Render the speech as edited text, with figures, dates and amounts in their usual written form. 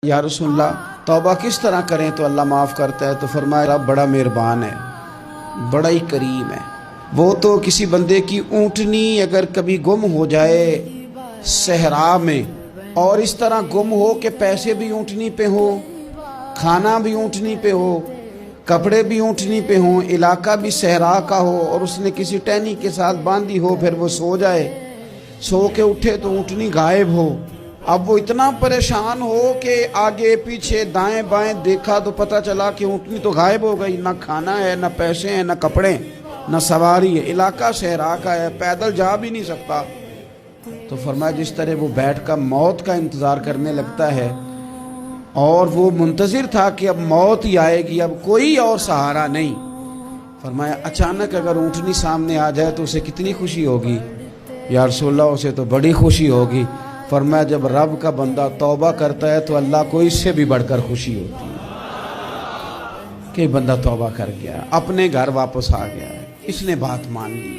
یا رسول اللہ توبہ کس طرح کریں تو اللہ معاف کرتا ہے؟ تو فرمایا رب بڑا مہربان ہے، بڑا ہی کریم ہے۔ وہ تو کسی بندے کی اونٹنی اگر کبھی گم ہو جائے صحرا میں، اور اس طرح گم ہو کہ پیسے بھی اونٹنی پہ ہو، کھانا بھی اونٹنی پہ ہو، کپڑے بھی اونٹنی پہ ہوں، علاقہ بھی صحرا کا ہو، اور اس نے کسی ٹہنی کے ساتھ باندھی ہو، پھر وہ سو جائے، سو کے اٹھے تو اونٹنی غائب ہو۔ اب وہ اتنا پریشان ہو کہ آگے پیچھے دائیں بائیں دیکھا تو پتہ چلا کہ اونٹنی تو غائب ہو گئی، نہ کھانا ہے، نہ پیسے ہیں، نہ کپڑے، نہ سواری ہے، علاقہ صحرا کا ہے، پیدل جا بھی نہیں سکتا۔ تو فرمایا جس طرح وہ بیٹھ کر موت کا انتظار کرنے لگتا ہے، اور وہ منتظر تھا کہ اب موت ہی آئے گی، اب کوئی اور سہارا نہیں، فرمایا اچانک اگر اونٹنی سامنے آ جائے تو اسے کتنی خوشی ہوگی؟ یا رسول اللہ اسے تو بڑی خوشی ہوگی۔ فرمایا جب رب کا بندہ توبہ کرتا ہے تو اللہ کو اس سے بھی بڑھ کر خوشی ہوتی ہے کہ بندہ توبہ کر گیا، اپنے گھر واپس آ گیا ہے، اس نے بات مان لی۔